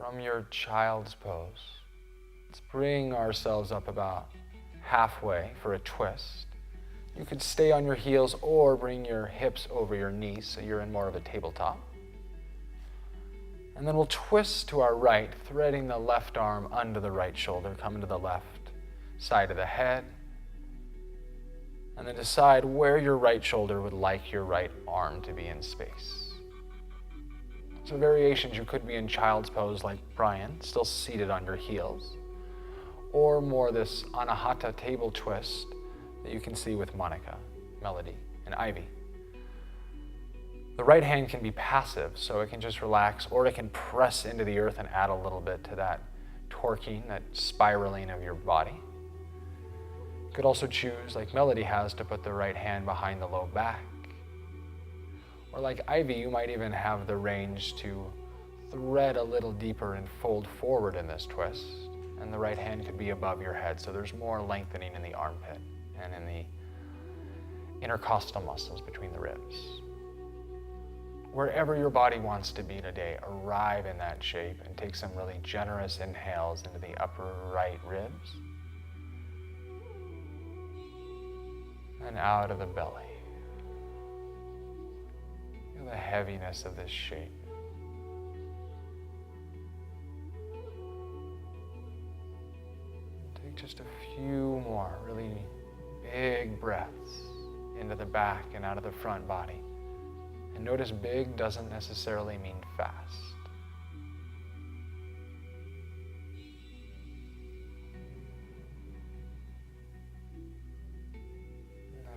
from your child's pose, let's bring ourselves up about halfway for a twist. You could stay on your heels or bring your hips over your knees so you're in more of a tabletop. And then we'll twist to our right, threading the left arm under the right shoulder, coming to the left side of the head. And then decide where your right shoulder would like your right arm to be in space. So variations, you could be in child's pose like Brian, still seated on your heels, or more this Anahata table twist that you can see with Monica, Melody, and Ivy. The right hand can be passive, so it can just relax, or it can press into the earth and add a little bit to that torquing, that spiraling of your body. You could also choose, like Melody has, to put the right hand behind the low back. Or like Ivy, you might even have the range to thread a little deeper and fold forward in this twist. And the right hand could be above your head, so there's more lengthening in the armpit and in the intercostal muscles between the ribs. Wherever your body wants to be today, arrive in that shape and take some really generous inhales into the upper right ribs and out of the belly. Feel the heaviness of this shape. Take just a few more really big breaths into the back and out of the front body. And notice big doesn't necessarily mean fast.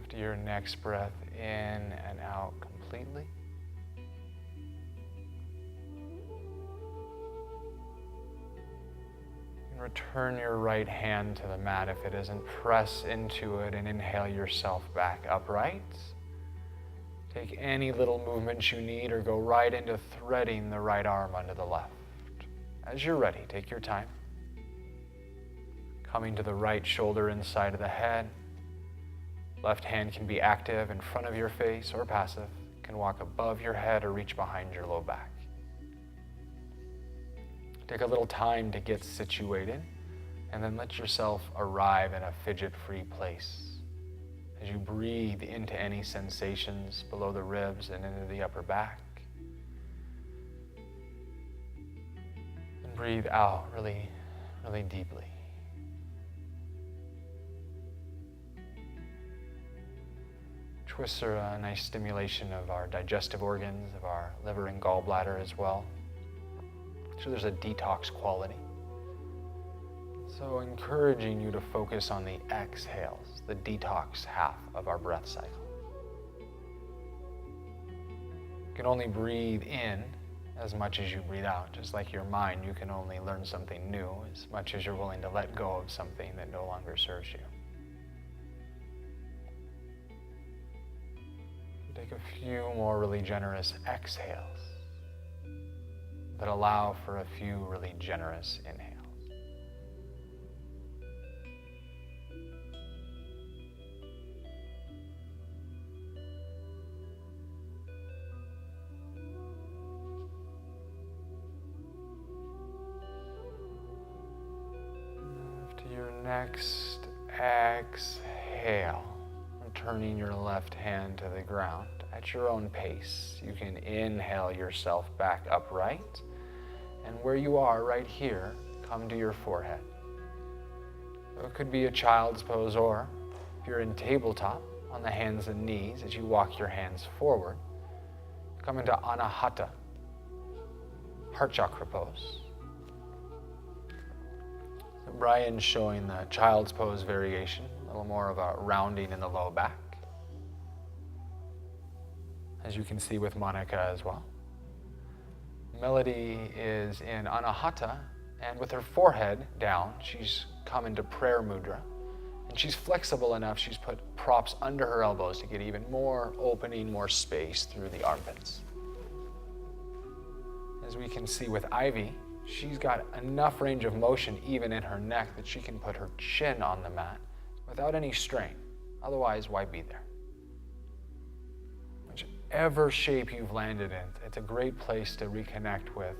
After your next breath in and out completely, and return your right hand to the mat if it isn't. Press into it and inhale yourself back upright. Take any little movements you need or go right into threading the right arm under the left. As you're ready, take your time. Coming to the right shoulder inside of the head. Left hand can be active in front of your face or passive. Can walk above your head or reach behind your low back. Take a little time to get situated and then let yourself arrive in a fidget-free place. As you breathe into any sensations below the ribs and into the upper back. And breathe out really, really deeply. Twists are a nice stimulation of our digestive organs, of our liver and gallbladder as well. So there's a detox quality. So encouraging you to focus on the exhales, the detox half of our breath cycle. You can only breathe in as much as you breathe out. Just like your mind, you can only learn something new as much as you're willing to let go of something that no longer serves you. Take a few more really generous exhales that allow for a few really generous inhales. Next exhale, turning your left hand to the ground at your own pace. You can inhale yourself back upright, and where you are right here, come to your forehead. So it could be a child's pose, or if you're in tabletop, on the hands and knees as you walk your hands forward, come into Anahata, heart chakra pose. Brian's showing the child's pose variation, a little more of a rounding in the low back, as you can see with Monica as well. Melody is in Anahata, and with her forehead down, she's come into prayer mudra, and she's flexible enough, she's put props under her elbows to get even more opening, more space through the armpits. As we can see with Ivy, she's got enough range of motion even in her neck that she can put her chin on the mat without any strain. Otherwise, why be there? Whichever shape you've landed in, it's a great place to reconnect with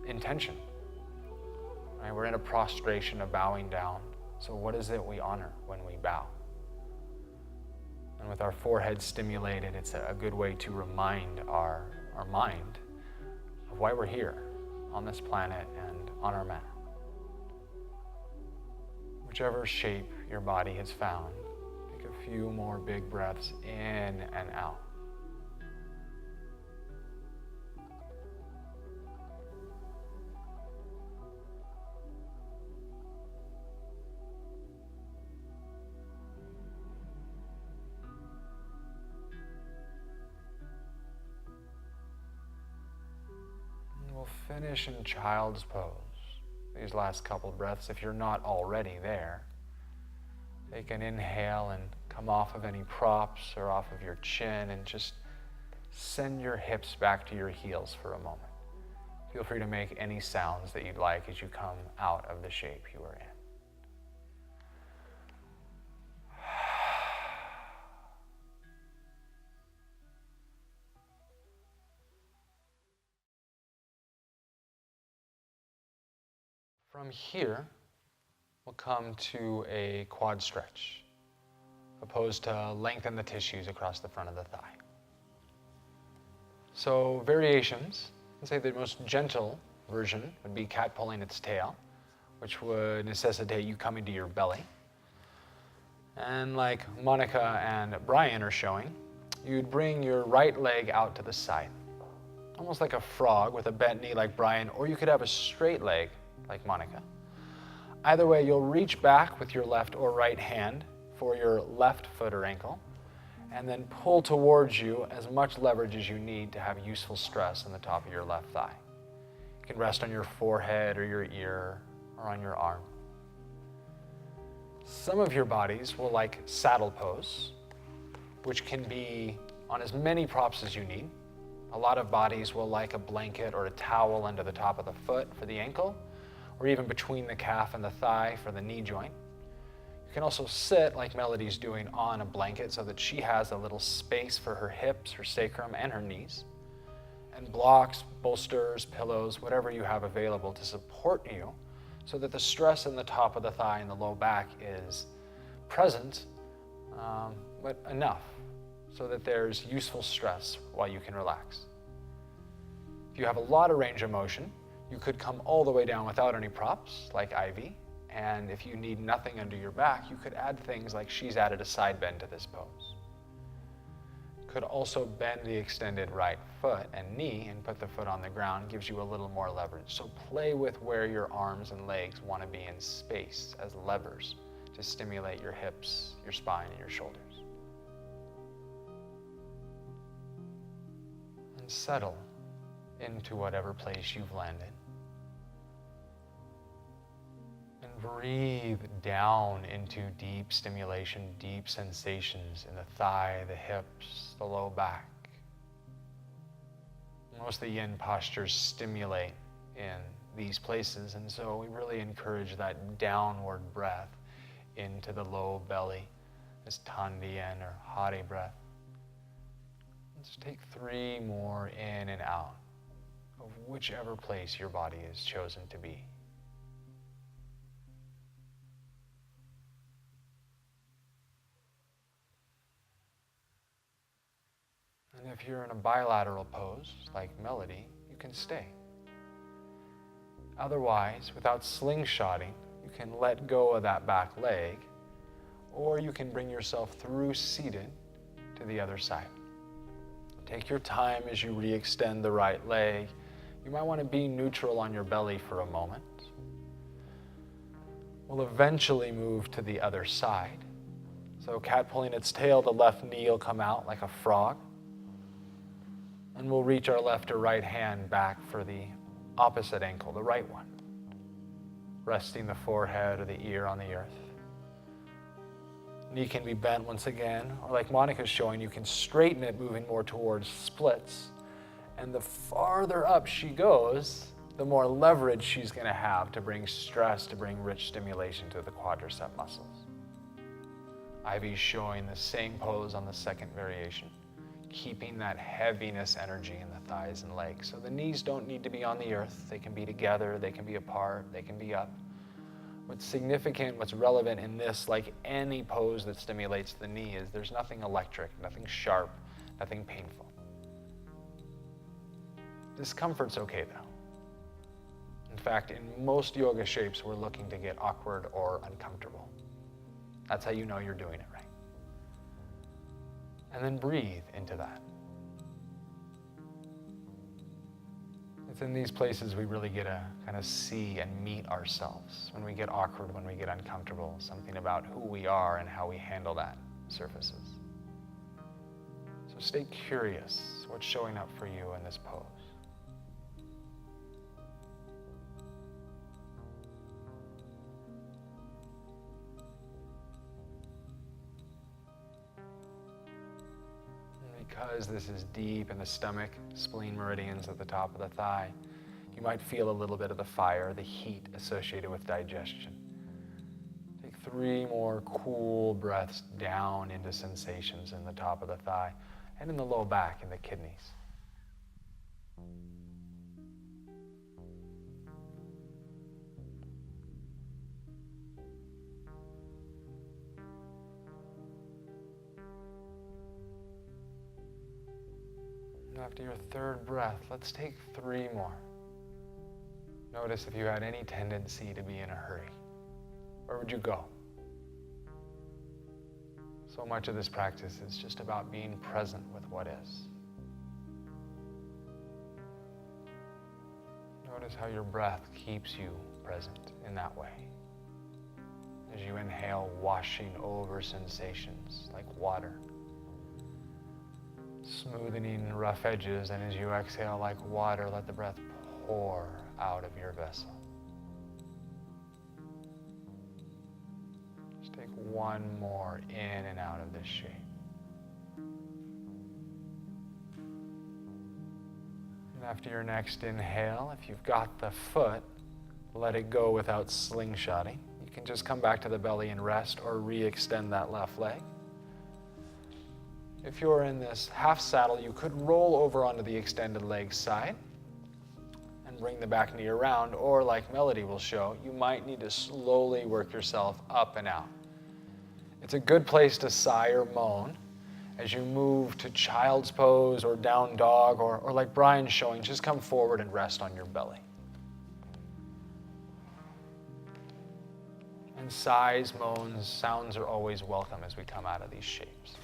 intention, Right? We're in a prostration of bowing down. So what is it we honor when we bow? And with our forehead stimulated, it's a good way to remind our mind of why we're here on this planet and on our mat. Whichever shape your body has found, take a few more big breaths in and out. We'll finish in child's pose. These last couple breaths, if you're not already there, take an inhale and come off of any props or off of your chin and just send your hips back to your heels for a moment. Feel free to make any sounds that you'd like as you come out of the shape you are in. From here, we'll come to a quad stretch, opposed to lengthen the tissues across the front of the thigh. So variations, let's say the most gentle version would be cat pulling its tail, which would necessitate you coming to your belly. And like Monica and Brian are showing, you'd bring your right leg out to the side, almost like a frog with a bent knee like Brian, or you could have a straight leg like Monica. Either way, you'll reach back with your left or right hand for your left foot or ankle, and then pull towards you as much leverage as you need to have useful stress on the top of your left thigh. You can rest on your forehead or your ear or on your arm. Some of your bodies will like saddle pose, which can be on as many props as you need. A lot of bodies will like a blanket or a towel under the top of the foot for the ankle, or even between the calf and the thigh for the knee joint. You can also sit, like Melody's doing, on a blanket so that she has a little space for her hips, her sacrum, and her knees. And blocks, bolsters, pillows, whatever you have available to support you so that the stress in the top of the thigh and the low back is present, but enough so that there's useful stress while you can relax. If you have a lot of range of motion, you could come all the way down without any props, like Ivy. And if you need nothing under your back, you could add things like she's added a side bend to this pose. Could also bend the extended right foot and knee and put the foot on the ground, gives you a little more leverage. So play with where your arms and legs want to be in space as levers to stimulate your hips, your spine, and your shoulders. And settle into whatever place you've landed. Breathe down into deep stimulation, deep sensations in the thigh, the hips, the low back. Most of the yin postures stimulate in these places, and so we really encourage that downward breath into the low belly, this Tandian or Hare breath. Let's take 3 more in and out of whichever place your body is chosen to be. And if you're in a bilateral pose, like Melody, you can stay. Otherwise, without slingshotting, you can let go of that back leg, or you can bring yourself through seated to the other side. Take your time as you re-extend the right leg. You might want to be neutral on your belly for a moment. We'll eventually move to the other side. So cat pulling its tail, the left knee will come out like a frog. And we'll reach our left or right hand back for the opposite ankle, the right one. Resting the forehead or the ear on the earth. Knee can be bent once again, or like Monica's showing, you can straighten it, moving more towards splits. And the farther up she goes, the more leverage she's going to have to bring stress, to bring rich stimulation to the quadricep muscles. Ivy's showing the same pose on the second variation. keeping that heaviness energy in the thighs and legs. So the knees don't need to be on the earth. They can be together, they can be apart, they can be up. What's significant, what's relevant in this, like any pose that stimulates the knee, is there's nothing electric, nothing sharp, nothing painful. Discomfort's okay though. In fact, in most yoga shapes, we're looking to get awkward or uncomfortable. That's how you know you're doing it right. And then breathe into that. It's in these places we really get to kind of see and meet ourselves. When we get awkward, when we get uncomfortable, something about who we are and how we handle that surfaces. So stay curious. What's showing up for you in this pose? Because this is deep in the stomach, spleen meridians at the top of the thigh, you might feel a little bit of the fire, the heat associated with digestion. Take 3 more cool breaths down into sensations in the top of the thigh and in the low back in the kidneys. After your 3rd breath, let's take 3 more. Notice if you had any tendency to be in a hurry. Where would you go? So much of this practice is just about being present with what is. Notice how your breath keeps you present in that way. As you inhale, washing over sensations like water, smoothing rough edges, and as you exhale like water, let the breath pour out of your vessel. Just take 1 more in and out of this shape. And after your next inhale, if you've got the foot, let it go without slingshotting. You can just come back to the belly and rest, or re-extend that left leg. If you're in this half saddle, you could roll over onto the extended leg side and bring the back knee around, or like Melody will show, you might need to slowly work yourself up and out. It's a good place to sigh or moan as you move to child's pose or down dog, or like Brian's showing, just come forward and rest on your belly. And sighs, moans, sounds are always welcome as we come out of these shapes.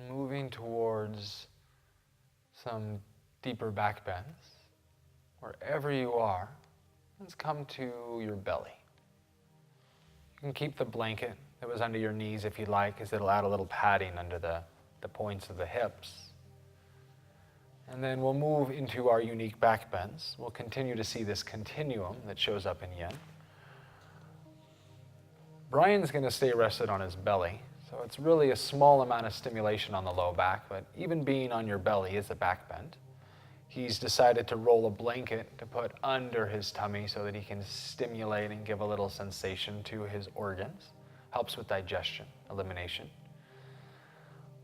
Moving towards some deeper back bends. Wherever you are, let's come to your belly. You can keep the blanket that was under your knees if you'd like, as it'll add a little padding under the points of the hips. And then we'll move into our unique back bends. We'll continue to see this continuum that shows up in Yin. Brian's going to stay rested on his belly. So it's really a small amount of stimulation on the low back, but even being on your belly is a back bend. He's decided to roll a blanket to put under his tummy so that he can stimulate and give a little sensation to his organs. Helps with digestion, elimination.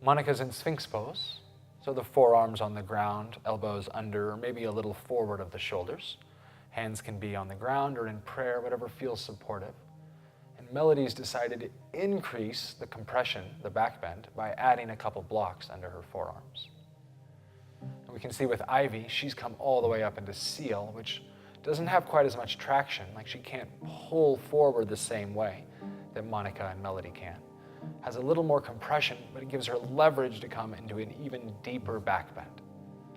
Monica's in Sphinx pose, so the forearms on the ground, elbows under, or maybe a little forward of the shoulders. Hands can be on the ground or in prayer, whatever feels supportive. Melody's decided to increase the compression, the back bend, by adding a couple blocks under her forearms. And we can see with Ivy, she's come all the way up into Seal, which doesn't have quite as much traction, like she can't pull forward the same way that Monica and Melody can. Has a little more compression, but it gives her leverage to come into an even deeper back bend.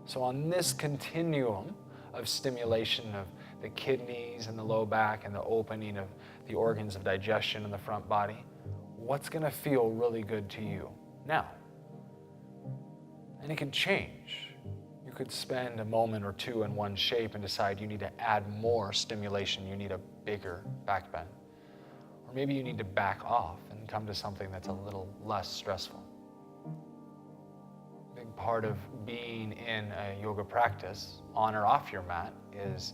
So on this continuum of stimulation of the kidneys and the low back and the opening of the organs of digestion in the front body, what's going to feel really good to you now? And it can change. You could spend a moment or two in one shape and decide you need to add more stimulation, you need a bigger back bend. Or maybe you need to back off and come to something that's a little less stressful. The big part of being in a yoga practice, on or off your mat, is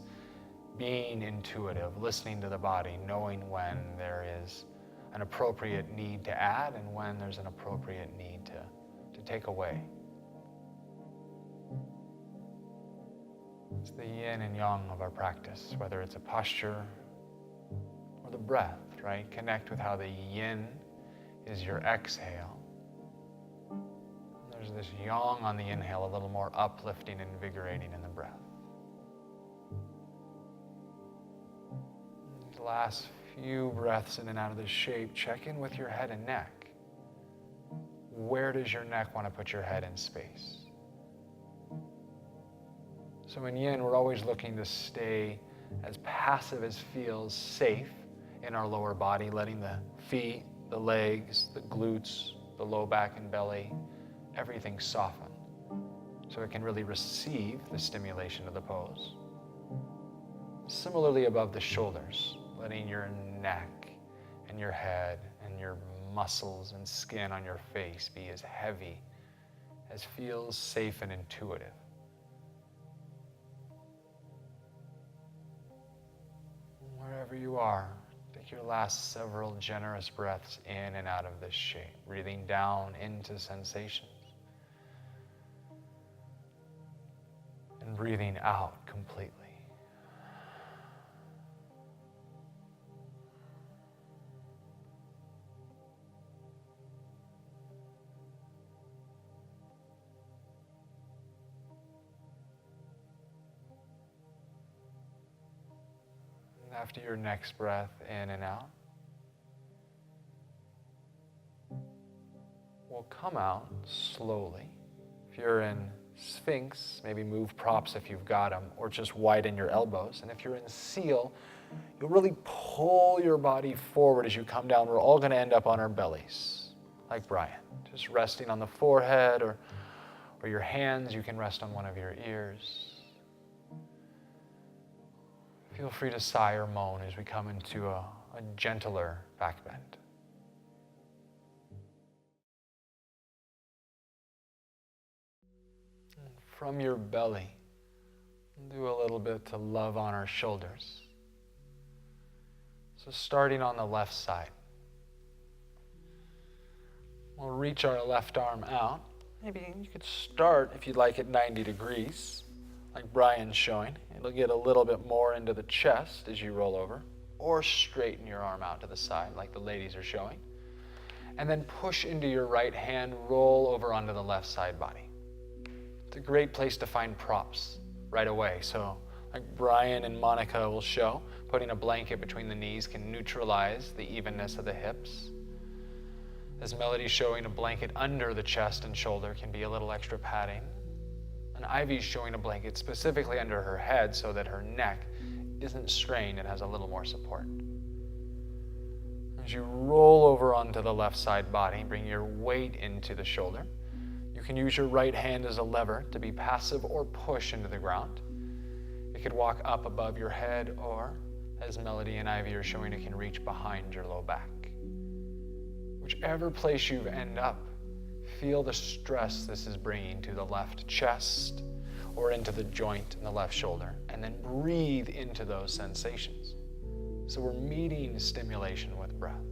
being intuitive, listening to the body, knowing when there is an appropriate need to add and when there's an appropriate need to take away. It's the yin and yang of our practice, whether it's a posture or the breath, right? Connect with how the yin is your exhale. There's this yang on the inhale, a little more uplifting and invigorating in the breath. These last few breaths in and out of this shape, check in with your head and neck. Where does your neck want to put your head in space? So in yin, we're always looking to stay as passive as feels safe in our lower body, letting the feet, the legs, the glutes, the low back and belly, everything soften so it can really receive the stimulation of the pose. Similarly above the shoulders, letting your neck and your head and your muscles and skin on your face be as heavy as feels safe and intuitive. Wherever you are, take your last several generous breaths in and out of this shape, breathing down into sensations and breathing out completely. After your next breath in and out, we'll come out slowly. If you're in Sphinx, maybe move props if you've got them, or just widen your elbows. And if you're in Seal, you'll really pull your body forward as you come down. We're all going to end up on our bellies, like Brian, just resting on the forehead, or your hands. You can rest on one of your ears. Feel free to sigh or moan as we come into a gentler back bend. And from your belly, do a little bit to love on our shoulders. So starting on the left side, we'll reach our left arm out. Maybe you could start, if you'd like, at 90 degrees. Like Brian's showing. It'll get a little bit more into the chest as you roll over, or straighten your arm out to the side like the ladies are showing. And then push into your right hand, roll over onto the left side body. It's a great place to find props right away. So like Brian and Monica will show, putting a blanket between the knees can neutralize the evenness of the hips. As Melody's showing, a blanket under the chest and shoulder can be a little extra padding. And Ivy's showing a blanket specifically under her head so that her neck isn't strained and has a little more support. As you roll over onto the left side body, bring your weight into the shoulder. You can use your right hand as a lever to be passive or push into the ground. You could walk up above your head, or, as Melody and Ivy are showing, it can reach behind your low back. Whichever place you end up, feel the stress this is bringing to the left chest or into the joint in the left shoulder, and then breathe into those sensations. So we're meeting stimulation with breath.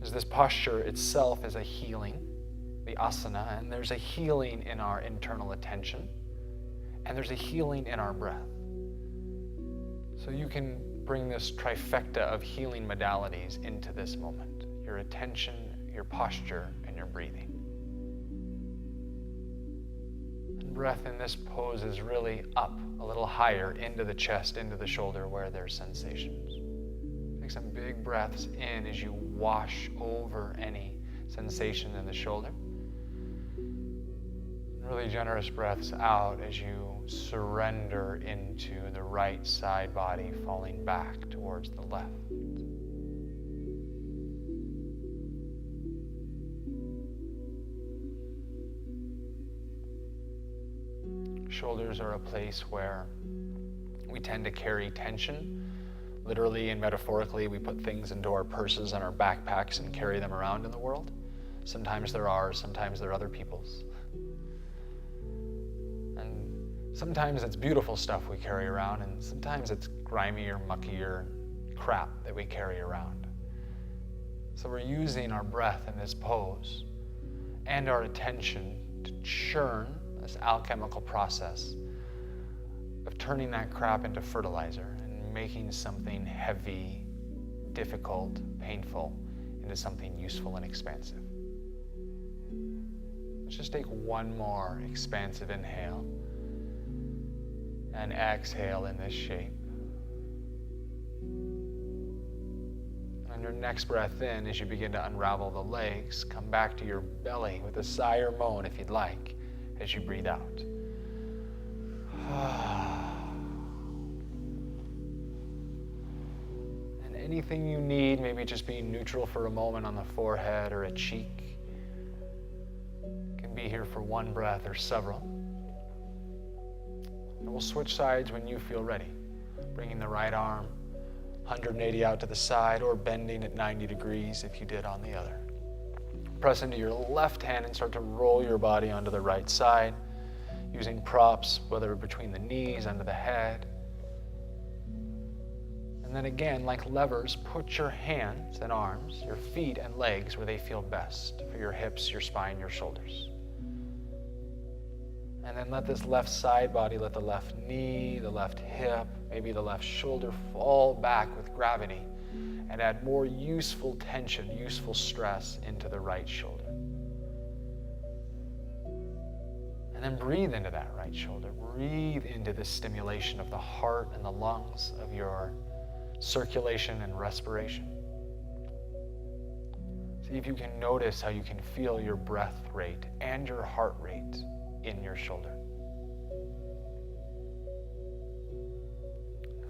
As this posture itself is a healing, the asana, and there's a healing in our internal attention, and there's a healing in our breath. So you can bring this trifecta of healing modalities into this moment: your attention, your posture, and your breathing. And breath in this pose is really up a little higher into the chest, into the shoulder where there's sensations. Take some big breaths in as you wash over any sensation in the shoulder. Really generous breaths out as you surrender into the right side body, falling back towards the left. Shoulders are a place where we tend to carry tension. Literally and metaphorically, we put things into our purses and our backpacks and carry them around in the world. Sometimes they're ours, sometimes they're other people's. And sometimes it's beautiful stuff we carry around, and sometimes it's grimy or mucky or crap that we carry around. So we're using our breath in this pose and our attention to churn this alchemical process of turning that crap into fertilizer and making something heavy, difficult, painful into something useful and expansive. Let's just take one more expansive inhale and exhale in this shape. And on your next breath in, as you begin to unravel the legs, come back to your belly with a sigh or moan if you'd like as you breathe out. And anything you need, maybe just being neutral for a moment on the forehead or a cheek, can be here for one breath or several. And we'll switch sides when you feel ready, bringing the right arm 180 out to the side or bending at 90 degrees if you did on the other. Press into your left hand and start to roll your body onto the right side, using props, whether between the knees, under the head. And then again, like levers, put your hands and arms, your feet and legs where they feel best, for your hips, your spine, your shoulders. And then let this left side body, let the left knee, the left hip, maybe the left shoulder fall back with gravity and add more useful tension, useful stress into the right shoulder. And then breathe into that right shoulder. Breathe into the stimulation of the heart and the lungs, of your circulation and respiration. See if you can notice how you can feel your breath rate and your heart rate in your shoulder.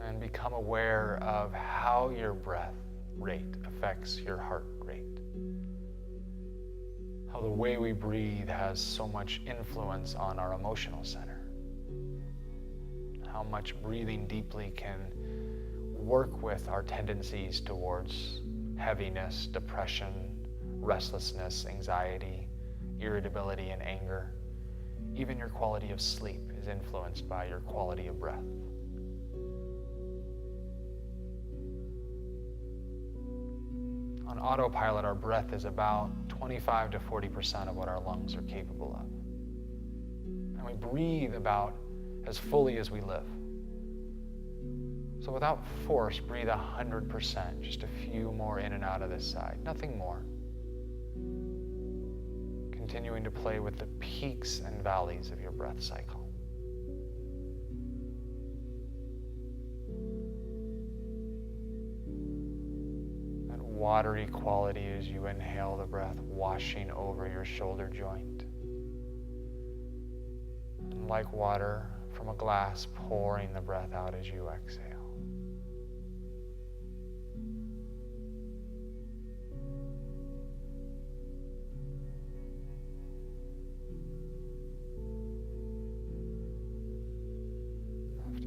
And become aware of how your breath rate affects your heart rate. How the way we breathe has so much influence on our emotional center. How much breathing deeply can work with our tendencies towards heaviness, depression, restlessness, anxiety, irritability, and anger. Even your quality of sleep is influenced by your quality of breath. On autopilot, our breath is about 25 to 40% of what our lungs are capable of. And we breathe about as fully as we live. So without force, breathe 100%, just a few more in and out of this side, nothing more. Continuing to play with the peaks and valleys of your breath cycle. That watery quality as you inhale the breath, washing over your shoulder joint. And like water from a glass, pouring the breath out as you exhale.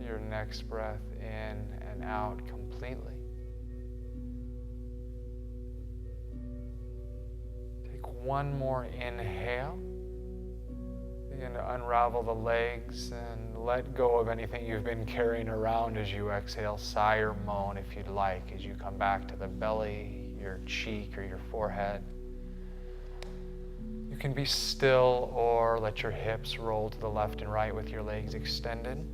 Your next breath in and out completely. Take one more inhale. Begin to unravel the legs and let go of anything you've been carrying around as you exhale. Sigh or moan if you'd like as you come back to the belly, your cheek, or your forehead. You can be still or let your hips roll to the left and right with your legs extended.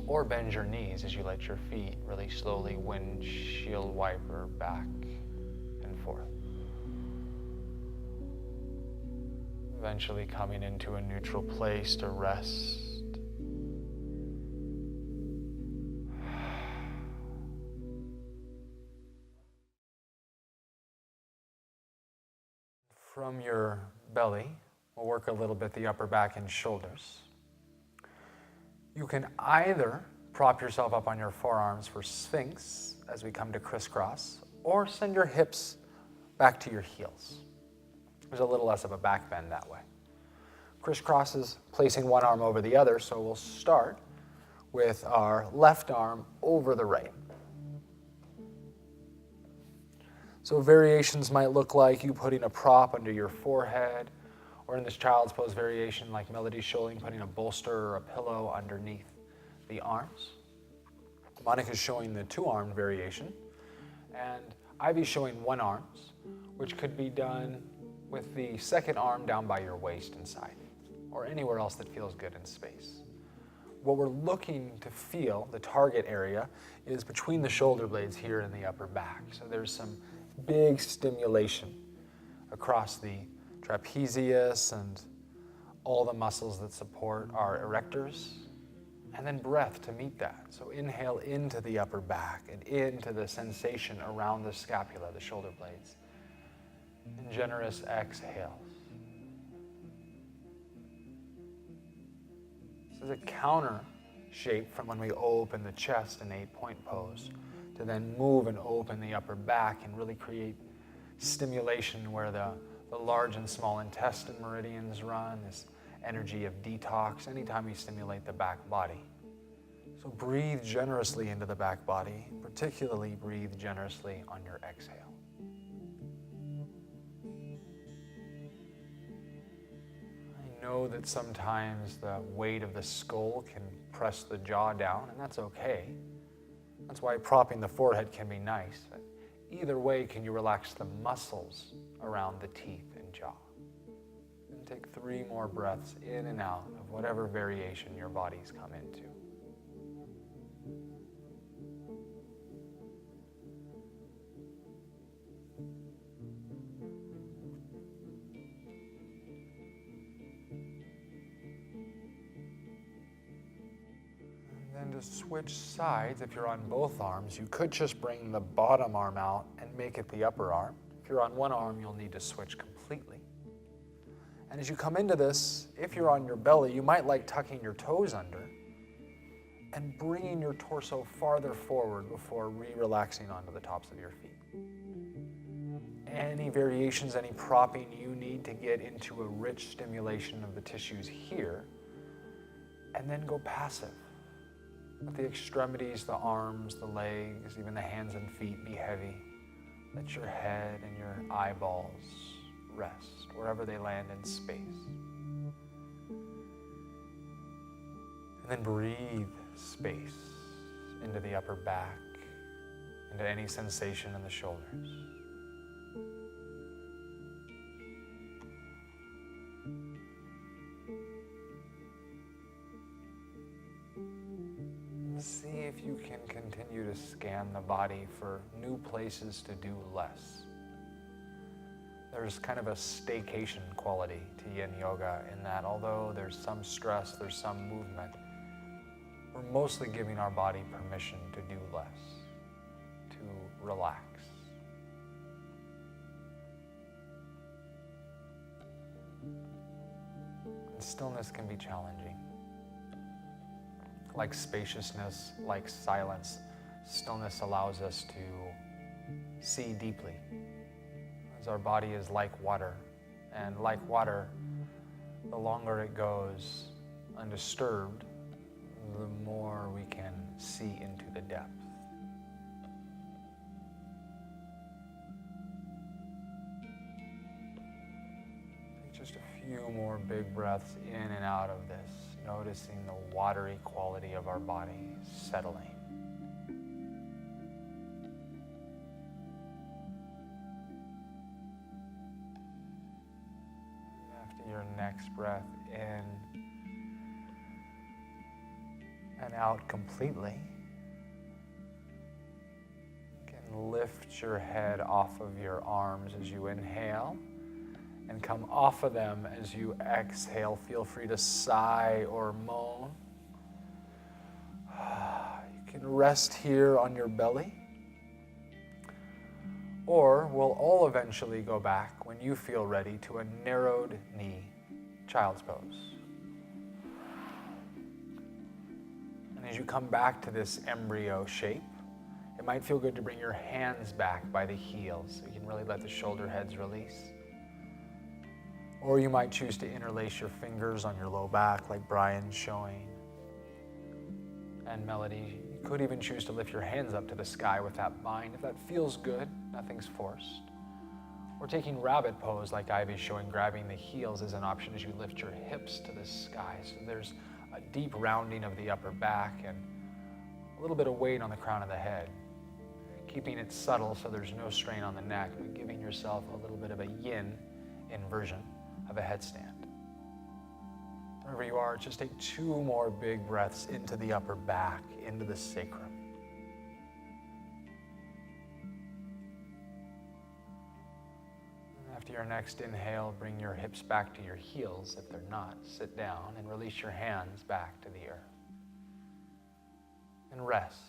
Or bend your knees as you let your feet really slowly windshield wiper back and forth. Eventually coming into a neutral place to rest. From your belly, we'll work a little bit the upper back and shoulders. You can either prop yourself up on your forearms for Sphinx as we come to crisscross, or send your hips back to your heels. There's a little less of a back bend that way. Crisscross is placing one arm over the other, so we'll start with our left arm over the right. So variations might look like you putting a prop under your forehead, or in this child's pose variation like Melody's showing, putting a bolster or a pillow underneath the arms. Monica's showing the two-armed variation, and Ivy's showing one arms, which could be done with the second arm down by your waist inside, or anywhere else that feels good in space. What we're looking to feel, the target area, is between the shoulder blades here in the upper back. So there's some big stimulation across the trapezius and all the muscles that support our erectors, and then breath to meet that. So inhale into the upper back and into the sensation around the scapula, the shoulder blades, and generous exhales. This is a counter shape from when we open the chest in 8-point pose, to then move and open the upper back and really create stimulation where the large and small intestine meridians run, this energy of detox anytime we stimulate the back body. So breathe generously into the back body, particularly breathe generously on your exhale. I know that sometimes the weight of the skull can press the jaw down, and that's okay. That's why propping the forehead can be nice. Either way, can you relax the muscles around the teeth and jaw? And take 3 more breaths in and out of whatever variation your body's come into. And to switch sides, if you're on both arms, you could just bring the bottom arm out and make it the upper arm. If you're on one arm, you'll need to switch completely. And as you come into this, if you're on your belly, you might like tucking your toes under and bringing your torso farther forward before relaxing onto the tops of your feet. Any variations, any propping you need to get into a rich stimulation of the tissues here, and then go passive. Let the extremities, the arms, the legs, even the hands and feet be heavy. Let your head and your eyeballs rest wherever they land in space. And then breathe space into the upper back, into any sensation in the shoulders. See if you can continue to scan the body for new places to do less. There's kind of a staycation quality to yin yoga in that although there's some stress, there's some movement, we're mostly giving our body permission to do less, to relax. And stillness can be challenging. Like spaciousness, like silence, stillness allows us to see deeply. As our body is like water, and like water, the longer it goes undisturbed, the more we can see into the depth. Take just a few more big breaths in and out of this, noticing the watery quality of our body settling. After your next breath in and out completely, you can lift your head off of your arms as you inhale and come off of them as you exhale. Feel free to sigh or moan. You can rest here on your belly, or we'll all eventually go back when you feel ready to a narrowed knee child's pose. And as you come back to this embryo shape, it might feel good to bring your hands back by the heels so you can really let the shoulder heads release. Or you might choose to interlace your fingers on your low back like Brian's showing. And Melody, you You could even choose to lift your hands up to the sky with that bind. If that feels good, nothing's forced. Or taking rabbit pose like Ivy's showing, grabbing the heels is an option as you lift your hips to the sky. So there's a deep rounding of the upper back and a little bit of weight on the crown of the head. Keeping it subtle so there's no strain on the neck, but giving yourself a little bit of a yin inversion of a headstand. Wherever you are, just take 2 more big breaths into the upper back, into the sacrum. And after your next inhale, bring your hips back to your heels if they're not. Sit down and release your hands back to the earth. And rest.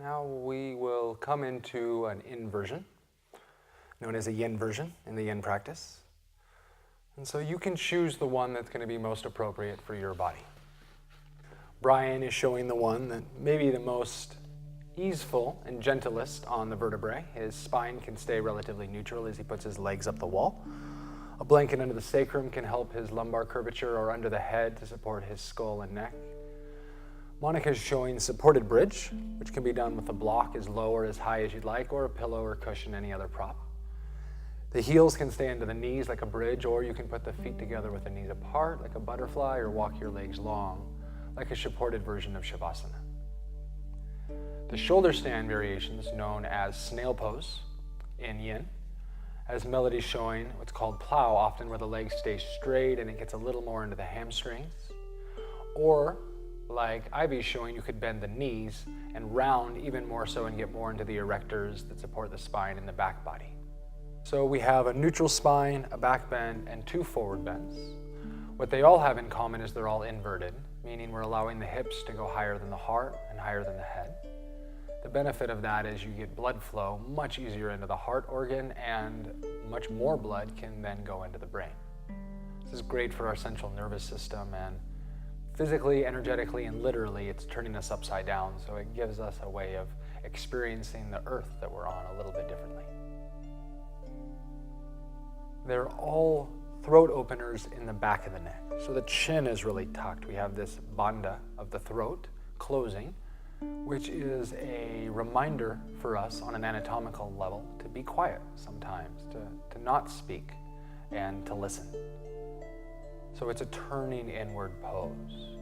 Now we will come into an inversion, known as a yin version in the yin practice. And so you can choose the one that's going to be most appropriate for your body. Brian is showing the one that may be the most easeful and gentlest on the vertebrae. His spine can stay relatively neutral as he puts his legs up the wall. A blanket under the sacrum can help his lumbar curvature, or under the head to support his skull and neck. Monica is showing supported bridge, which can be done with a block as low or as high as you'd like, or a pillow or cushion, any other prop. The heels can stay into the knees like a bridge, or you can put the feet together with the knees apart like a butterfly, or walk your legs long like a supported version of Shavasana. The shoulder stand variations, known as snail pose in yin, as Melody's showing what's called plow, often where the legs stay straight and it gets a little more into the hamstrings. Or like Ivy's showing, you could bend the knees and round even more so and get more into the erectors that support the spine and the back body. So we have a neutral spine, a back bend, and 2 forward bends. What they all have in common is they're all inverted, meaning we're allowing the hips to go higher than the heart and higher than the head. The benefit of that is you get blood flow much easier into the heart organ, and much more blood can then go into the brain. This is great for our central nervous system, and physically, energetically, and literally, it's turning us upside down, so it gives us a way of experiencing the earth that we're on a little bit differently. They're all throat openers in the back of the neck. So the chin is really tucked. We have this bandha of the throat closing, which is a reminder for us on an anatomical level to be quiet sometimes, to not speak and to listen. So it's a turning inward pose.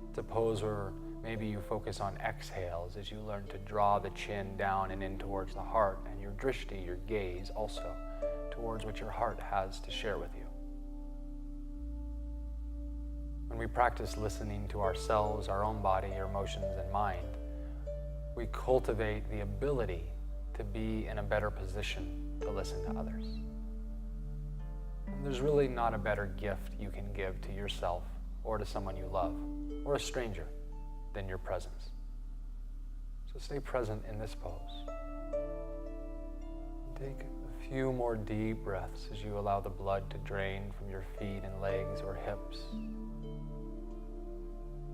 It's a pose where maybe you focus on exhales as you learn to draw the chin down and in towards the heart, and your drishti, your gaze, also towards what your heart has to share with you. When we practice listening to ourselves, our own body, our emotions, and mind, we cultivate the ability to be in a better position to listen to others. And there's really not a better gift you can give to yourself or to someone you love or a stranger than your presence. So stay present in this pose. Take a few more deep breaths as you allow the blood to drain from your feet and legs or hips.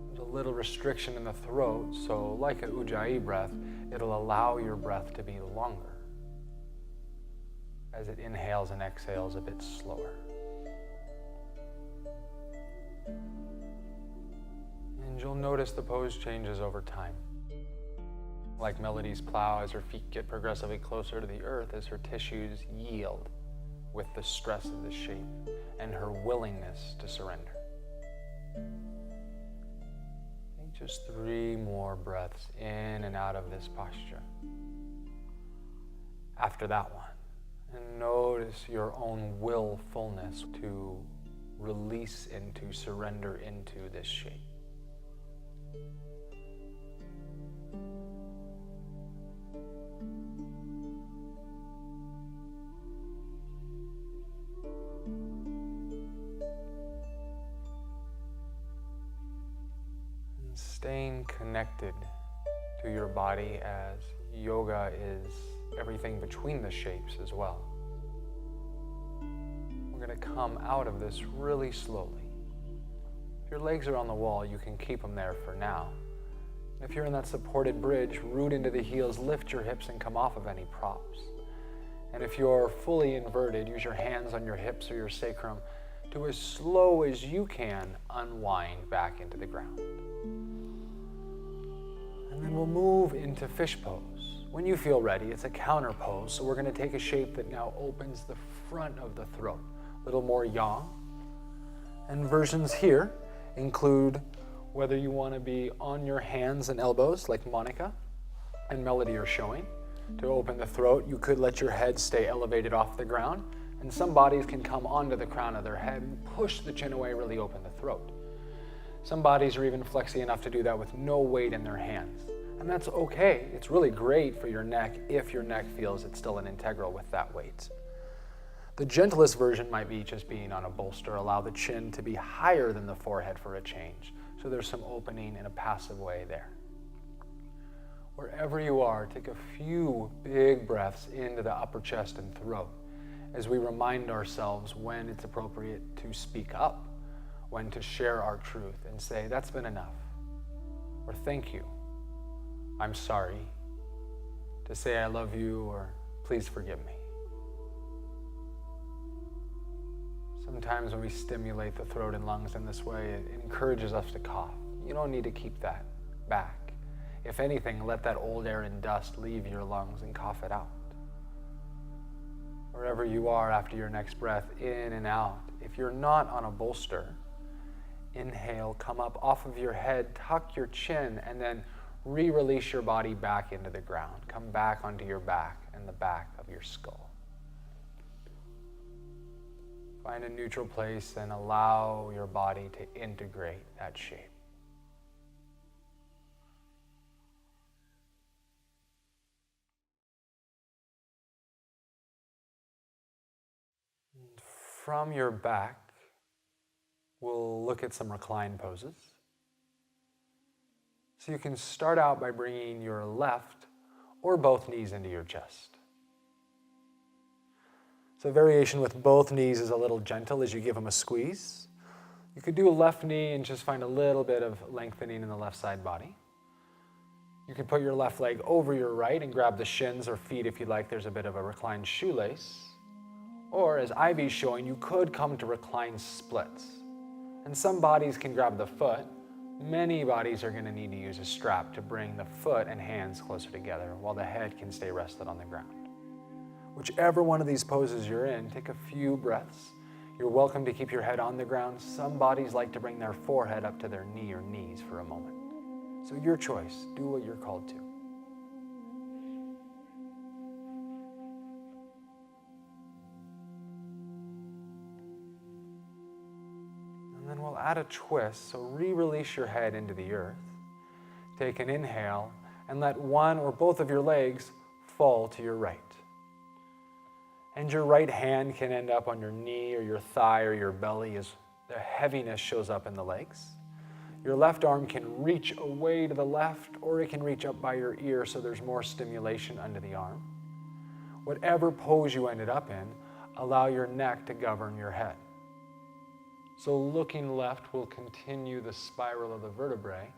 There's a little restriction in the throat, so like a Ujjayi breath, it'll allow your breath to be longer as it inhales and exhales a bit slower. And you'll notice the pose changes over time. Like Melody's plow, as her feet get progressively closer to the earth, as her tissues yield with the stress of the shape and her willingness to surrender. Take just 3 more breaths in and out of this posture. After that one, and notice your own willfulness to release into, surrender into this shape. And staying connected to your body, as yoga is everything between the shapes as well. We're going to come out of this really slowly. If your legs are on the wall, you can keep them there for now. If you're in that supported bridge, root into the heels, lift your hips and come off of any props. And if you're fully inverted, use your hands on your hips or your sacrum to, as slow as you can, unwind back into the ground. And then we'll move into fish pose. When you feel ready, it's a counter pose, so we're going to take a shape that now opens the front of the throat, a little more yang. And versions here include whether you want to be on your hands and elbows like Monica and Melody are showing. To open the throat, you could let your head stay elevated off the ground, and some bodies can come onto the crown of their head and push the chin away, really open the throat. Some bodies are even flexy enough to do that with no weight in their hands. And that's okay. It's really great for your neck if your neck feels it's still an integral with that weight. The gentlest version might be just being on a bolster. Allow the chin to be higher than the forehead for a change. So there's some opening in a passive way there. Wherever you are, take a few big breaths into the upper chest and throat as we remind ourselves when it's appropriate to speak up, when to share our truth and say, that's been enough, or thank you, I'm sorry, to say I love you, or please forgive me. Sometimes when we stimulate the throat and lungs in this way, it encourages us to cough. You don't need to keep that back. If anything, let that old air and dust leave your lungs and cough it out. Wherever you are after your next breath, in and out. If you're not on a bolster, inhale, come up off of your head, tuck your chin, and then re-release your body back into the ground. Come back onto your back and the back of your skull. Find a neutral place and allow your body to integrate that shape. From your back, we'll look at some recline poses. So you can start out by bringing your left or both knees into your chest. So variation with both knees is a little gentle as you give them a squeeze. You could do a left knee and just find a little bit of lengthening in the left side body. You can put your left leg over your right and grab the shins or feet if you like. There's a bit of a reclined shoelace. Or, as Ivy's showing, you could come to reclined splits. And some bodies can grab the foot. Many bodies are going to need to use a strap to bring the foot and hands closer together while the head can stay rested on the ground. Whichever one of these poses you're in, take a few breaths. You're welcome to keep your head on the ground. Some bodies like to bring their forehead up to their knee or knees for a moment. So your choice. Do what you're called to. And then we'll add a twist, so re-release your head into the earth. Take an inhale and let one or both of your legs fall to your right. And your right hand can end up on your knee or your thigh or your belly as the heaviness shows up in the legs. Your left arm can reach away to the left, or it can reach up by your ear so there's more stimulation under the arm. Whatever pose you ended up in, allow your neck to govern your head. So looking left will continue the spiral of the vertebrae,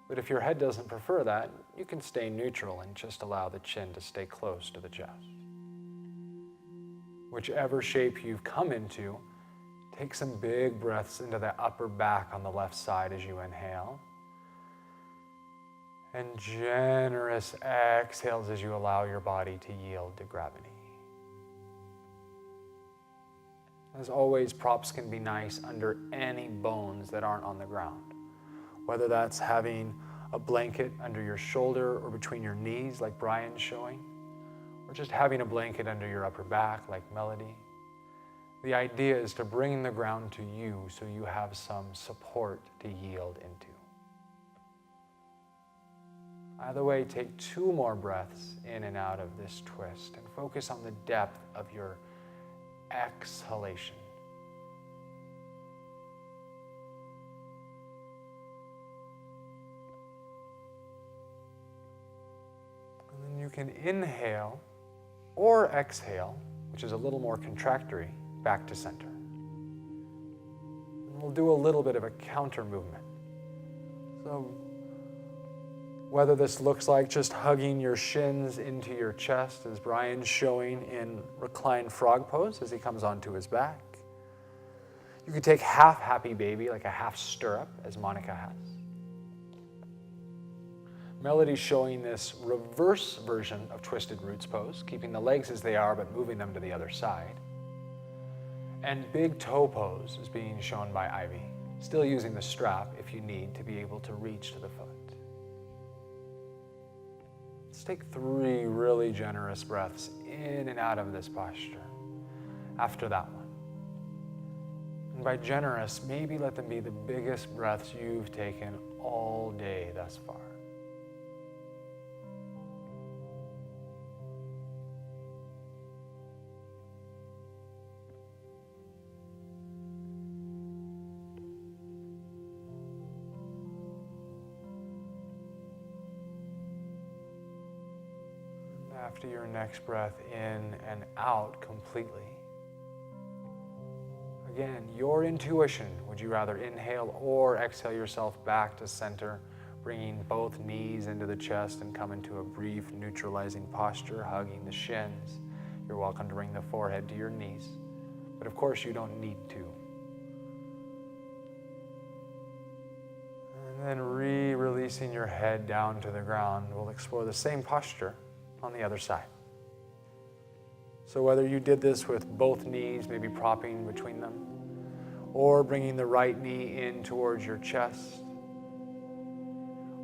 but if your head doesn't prefer that, you can stay neutral and just allow the chin to stay close to the chest. Whichever shape you've come into, take some big breaths into the upper back on the left side as you inhale. And generous exhales as you allow your body to yield to gravity. As always, props can be nice under any bones that aren't on the ground. Whether that's having a blanket under your shoulder or between your knees like Brian's showing, or just having a blanket under your upper back like Melody. The idea is to bring the ground to you so you have some support to yield into. Either way, take 2 more breaths in and out of this twist and focus on the depth of your exhalation. And then you can inhale or exhale, which is a little more contractory, back to center. And we'll do a little bit of a counter movement. So Whether this looks like just hugging your shins into your chest, as Brian's showing in reclined frog pose as he comes onto his back. You could take half happy baby, like a half stirrup, as Monica has. Melody's showing this reverse version of twisted roots pose, keeping the legs as they are but moving them to the other side. And big toe pose is being shown by Ivy, still using the strap if you need to be able to reach to the foot. Let's take 3 really generous breaths in and out of this posture after that one. And by generous, maybe let them be the biggest breaths you've taken all day thus far. After your next breath in and out completely. Again, your intuition. Would you rather inhale or exhale yourself back to center, bringing both knees into the chest and come into a brief neutralizing posture, hugging the shins. You're welcome to bring the forehead to your knees, but of course you don't need to. And then releasing your head down to the ground, we'll explore the same posture on the other side. So whether you did this with both knees, maybe propping between them, or bringing the right knee in towards your chest,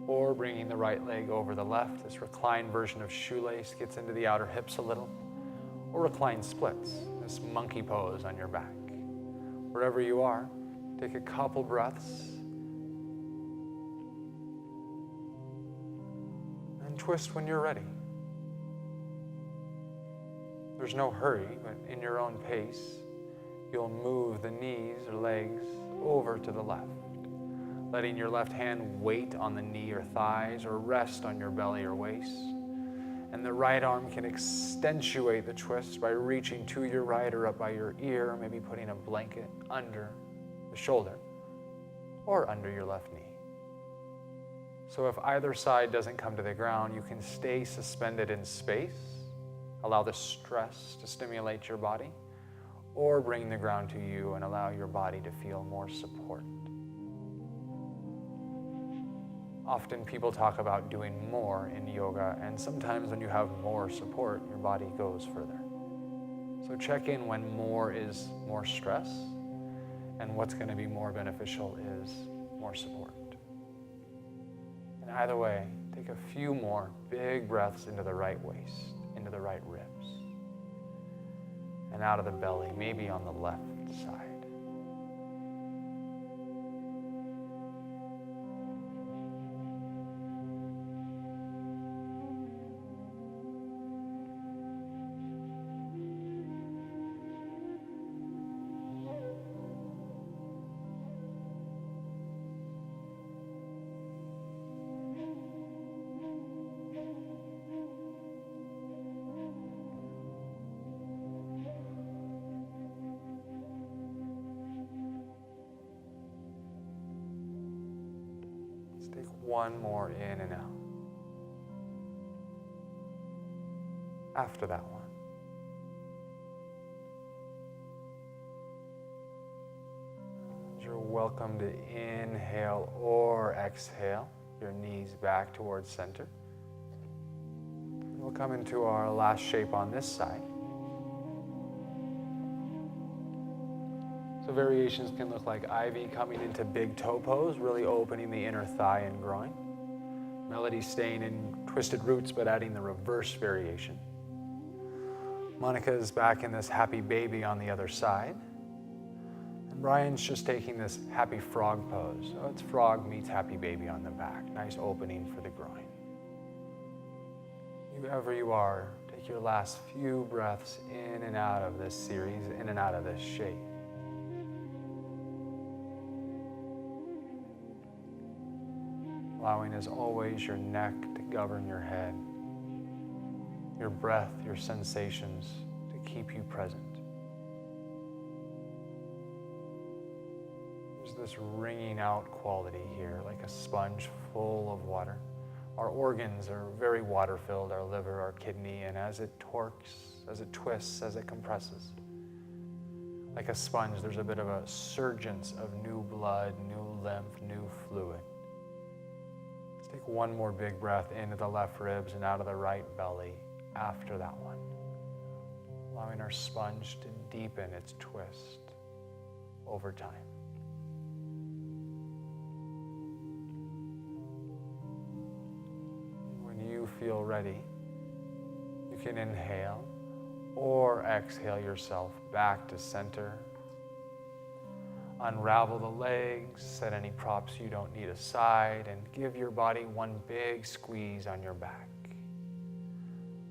or bringing the right leg over the left, this reclined version of shoelace gets into the outer hips a little, or reclined splits, this monkey pose on your back. Wherever you are, take a couple breaths, and twist when you're ready. There's no hurry, but in your own pace, you'll move the knees or legs over to the left, letting your left hand weight on the knee or thighs or rest on your belly or waist. And the right arm can accentuate the twist by reaching to your right or up by your ear, maybe putting a blanket under the shoulder or under your left knee. So if either side doesn't come to the ground, you can stay suspended in space. Allow the stress to stimulate your body, or bring the ground to you and allow your body to feel more support. Often people talk about doing more in yoga, and sometimes when you have more support, your body goes further. So check in when more is more stress, and what's going to be more beneficial is more support. And either way, take a few more big breaths into the right waist, into the right ribs, and out of the belly, maybe on the left side. Take one more in and out. After that one. You're welcome to inhale or exhale your knees back towards center. We'll come into our last shape on this side. So variations can look like Ivy coming into big toe pose, really opening the inner thigh and groin. Melody staying in twisted roots, but adding the reverse variation. Monica's back in this happy baby on the other side. And Brian's just taking this happy frog pose. So it's frog meets happy baby on the back. Nice opening for the groin. Whoever you are, take your last few breaths in and out of this series, in and out of this shape. Allowing, as always, your neck to govern your head, your breath, your sensations to keep you present. There's this wringing out quality here, like a sponge full of water, Our organs are very water-filled, our liver, our kidney, and as it torques, as it twists, as it compresses, like a sponge, there's a bit of a surgence of new blood, new lymph, new fluid. Let's take one more big breath into the left ribs and out of the right belly after that one, allowing our sponge to deepen its twist over time. When you feel ready, you can inhale or exhale yourself back to center. Unravel the legs, set any props you don't need aside, and give your body one big squeeze on your back.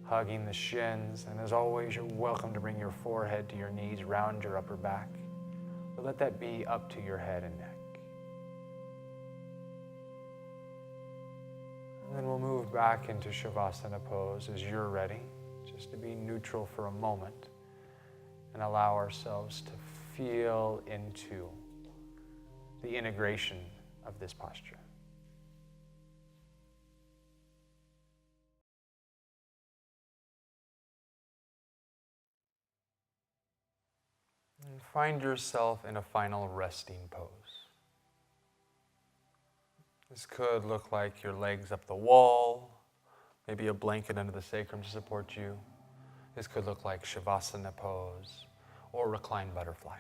Hugging the shins, and as always, you're welcome to bring your forehead to your knees, round your upper back, but let that be up to your head and neck. And then we'll move back into Shavasana pose as you're ready, just to be neutral for a moment and allow ourselves to feel into the integration of this posture. And find yourself in a final resting pose. This could look like your legs up the wall, maybe a blanket under the sacrum to support you. This could look like Shavasana pose or reclined butterfly.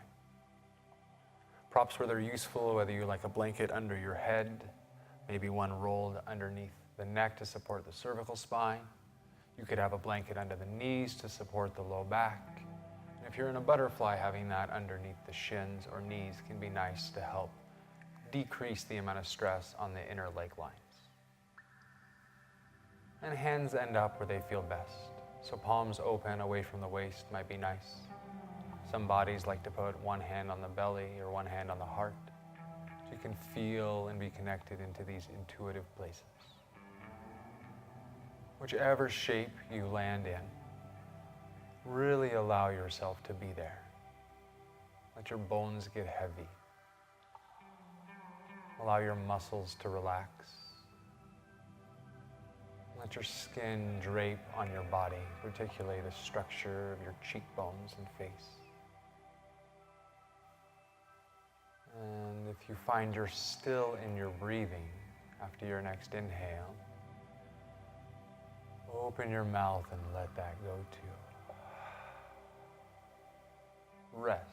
Props where they're useful, whether you like a blanket under your head, maybe one rolled underneath the neck to support the cervical spine. You could have a blanket under the knees to support the low back. And if you're in a butterfly, having that underneath the shins or knees can be nice to help decrease the amount of stress on the inner leg lines. And hands end up where they feel best. So palms open away from the waist might be nice. Some bodies like to put one hand on the belly or one hand on the heart, so you can feel and be connected into these intuitive places. Whichever shape you land in, really allow yourself to be there. Let your bones get heavy. Allow your muscles to relax. Let your skin drape on your body, particularly the structure of your cheekbones and face. And if you find you're still in your breathing after your next inhale, open your mouth and let that go too. Rest.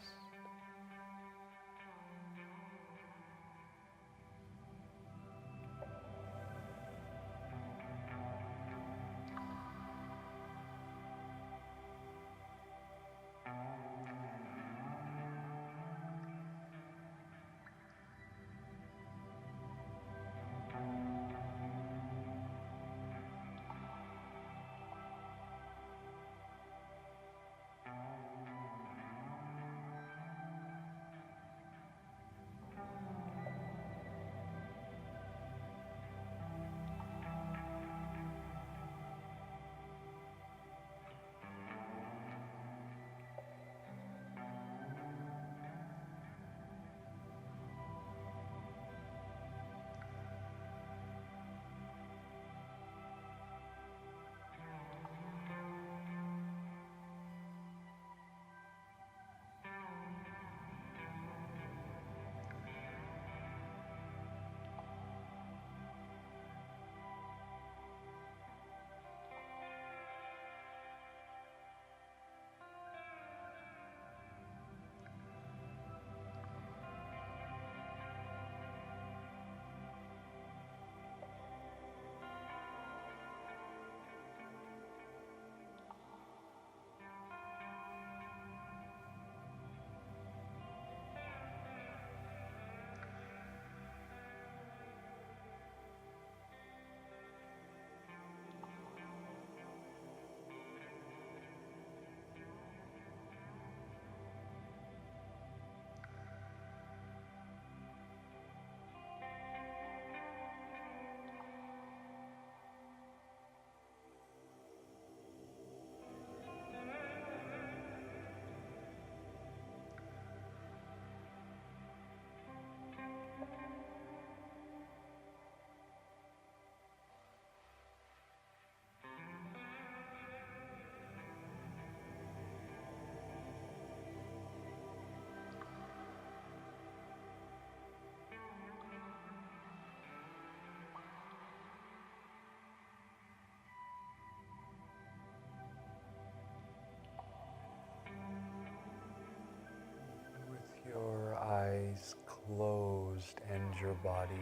your body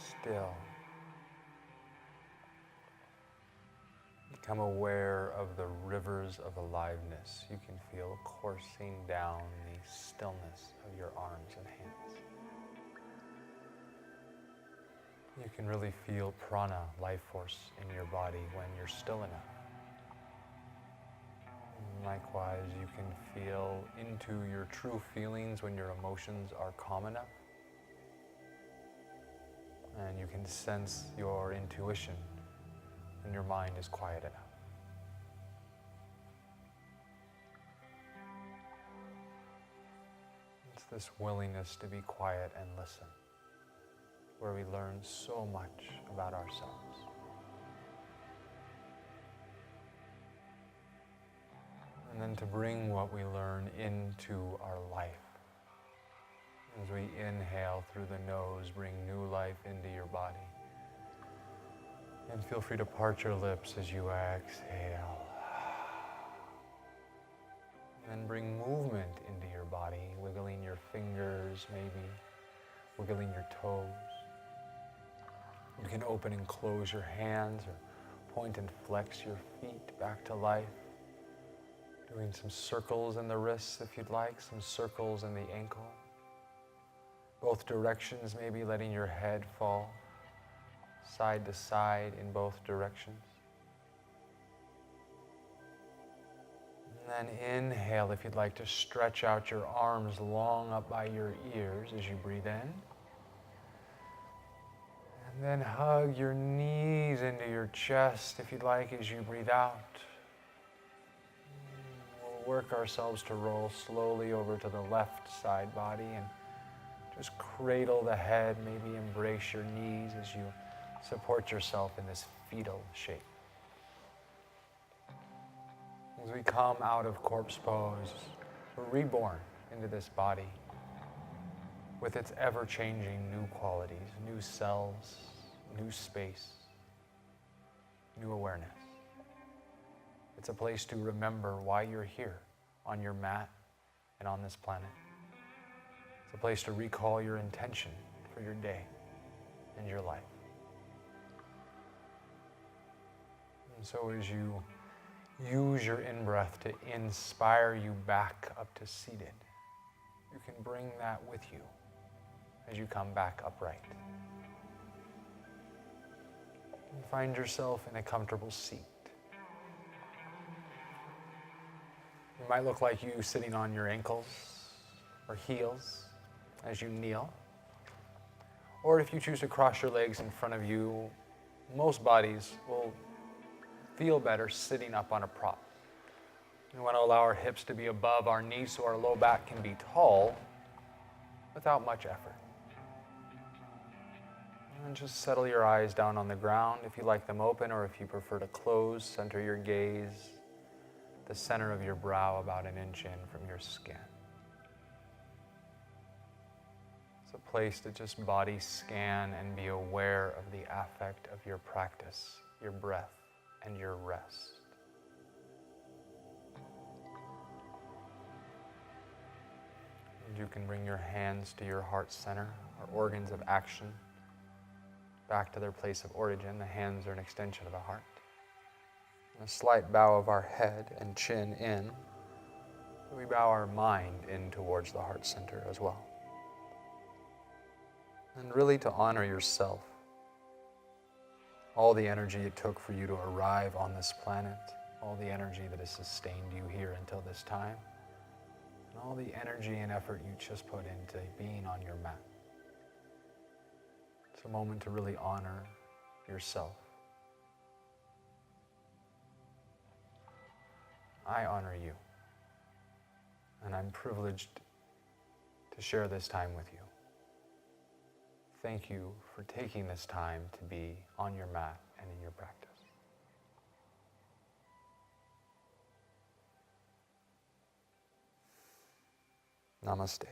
still. Become aware of the rivers of aliveness you can feel coursing down the stillness of your arms and hands. You can really feel prana, life force, in your body when you're still enough. Likewise, you can feel into your true feelings when your emotions are calm enough. And you can sense your intuition when your mind is quiet enough. It's this willingness to be quiet and listen, where we learn so much about ourselves. And then to bring what we learn into our life. As we inhale through the nose, bring new life into your body. And feel free to part your lips as you exhale. And then bring movement into your body, wiggling your fingers maybe, wiggling your toes. You can open and close your hands or point and flex your feet back to life. Doing some circles in the wrists if you'd like, some circles in the ankle. Both directions, maybe letting your head fall side to side in both directions. And then inhale if you'd like to stretch out your arms long up by your ears as you breathe in. And then hug your knees into your chest if you'd like as you breathe out. We'll work ourselves to roll slowly over to the left side body and just cradle the head, maybe embrace your knees as you support yourself in this fetal shape. As we come out of corpse pose, we're reborn into this body with its ever-changing new qualities, new cells, new space, new awareness. It's a place to remember why you're here on your mat and on this planet. It's a place to recall your intention for your day and your life. And so as you use your in-breath to inspire you back up to seated, you can bring that with you as you come back upright. And find yourself in a comfortable seat. It might look like you sitting on your ankles or heels as you kneel. Or if you choose to cross your legs in front of you, most bodies will feel better sitting up on a prop. We want to allow our hips to be above our knees so our low back can be tall without much effort. And just settle your eyes down on the ground if you like them open, or if you prefer to close, center your gaze, the center of your brow about an inch in from your skin. It's a place to just body scan and be aware of the affect of your practice, your breath, and your rest. And you can bring your hands to your heart center, or organs of action, back to their place of origin. The hands are an extension of the heart. And a slight bow of our head and chin in. We bow our mind in towards the heart center as well. And really to honor yourself. All the energy it took for you to arrive on this planet, all the energy that has sustained you here until this time, and all the energy and effort you just put into being on your mat. It's a moment to really honor yourself. I honor you, and I'm privileged to share this time with you. Thank you for taking this time to be on your mat and in your practice. Namaste.